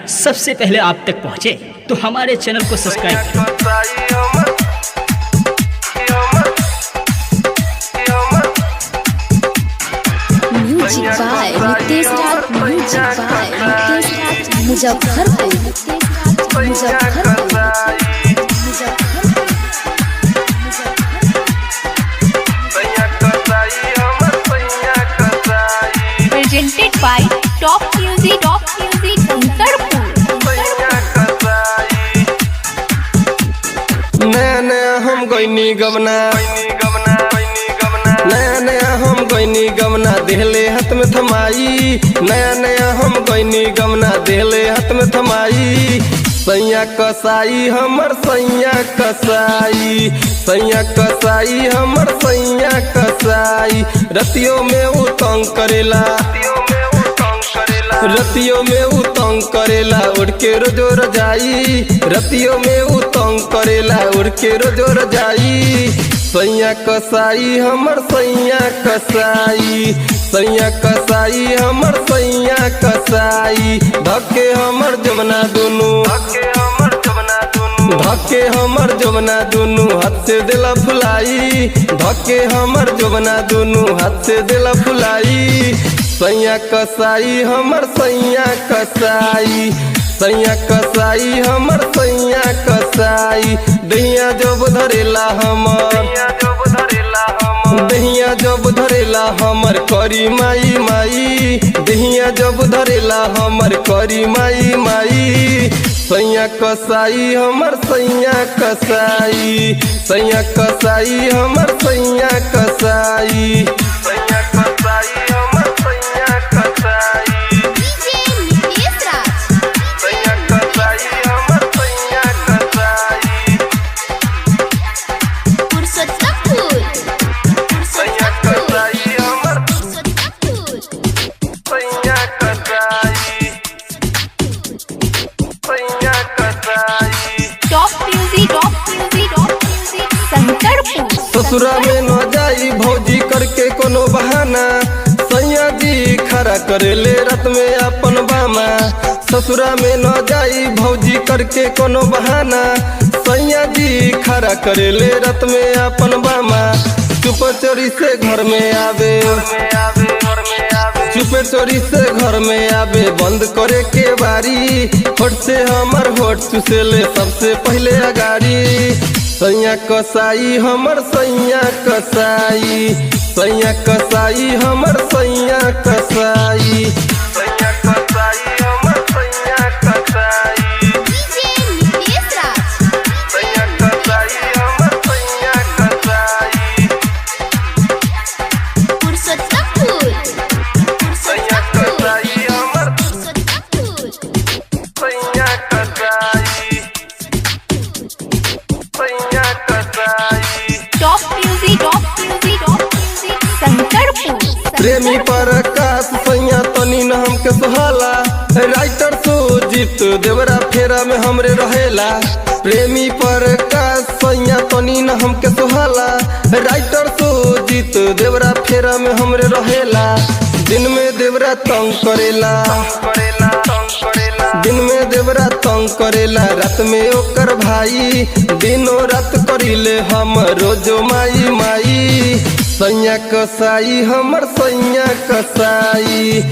सबसे पहले आप तक पहुंचे तो हमारे चैनल को सब्सक्राइब करें। Music by Nitesh Raj, music by Nitesh Raj, Muzaffarpur, Muzaffarpur. Presented by Top Music, Sankarpur। नया नया हम गईनी गमना, नया नया हम गईनी गमना देहले हाथ में थमाई, नया नया हम गईनी गमना देहले हाथ में थमाई। सैया कसाई हमर सैया कसाई, सैया कसाई हमर सैया कसाई। रतियों में उ तंग करेला, रतियों में उ तंग करेला उड़ के रोजो रजाई, रतियों में उ तंग करेला उड़ के रोजो रजाई। सैया कसाई हमर सैया कसाई, सैया कसाई हमर सैया कसाई। धक्के हमर जमना दुनू, धक्के हमर जमना दुनू हाथ से दिला फुलाई, धक्के हमर जमना दुनू हाथ से दिला फुलाई। सैया कसाई हमर सैया कसाई, सैया कसाई हमर सैया कसाई। दहिया जब धरेला हमर, दहिया जब धरेला हमर करी माई माई, दहिया जब धरेला हमर करी माई माई। सैया कसाई हमर सैया कसाई, सैया कसाई हमर सैया कसाई। सैया कसाई हमर सैया कसाई, डीजे नितेश राज, सैया कसाई हमर सैया कसाई। पुरुषोत्तमपुर, सैया कसाई हमर पुरुषोत्तमपुर। सैया कसाई, सैया कसाई। Top Music, Sankarpur। ससुरा में न जाई भौजी करके कोनो बहाना, सैया जी खड़ा करे ले रात में अपन बामा। ससुरा में न जाई भौजी करके कोनो बहाना, सैया जी खड़ा करे ले रात में अपन बामा। चुप चोरी से घर में आवे, चुपे चोरी से घर में आवे बंद करे के बारी। होठ से हमर होठ चुसे ले सबसे पहले अगारी। सैया कसाई हमर सैया कसाई, सैया कसाई हमर सैया कसाई। सैया कसाई हमर सैया कसाई, डीजे नितेश राज, सैया कसाई हमर सैया कसाई। पुरुषोत्तमपुर, सैया कसाई हमर पुरुषोत्तमपुर। सैया कसाई, सैया कसाई। Top Music, Sankarpur। प्रेमी प्रकाश सैया तनी न हमके सुहाला, राइटर सुजीत देवरा फेरा में हमरे रहेला। प्रेमी प्रकाश सैया तनी न हमके सुहाला, राइटर सुजीत देवरा फेरा में हमरे रहेला। दिन में देवरा तंग करेला, दिन में देवरा तंग करेला रात में ओकर भाई। दिनों रात करिले हम रोजो माई माई। सैया कसाई हमर सैया कसाई।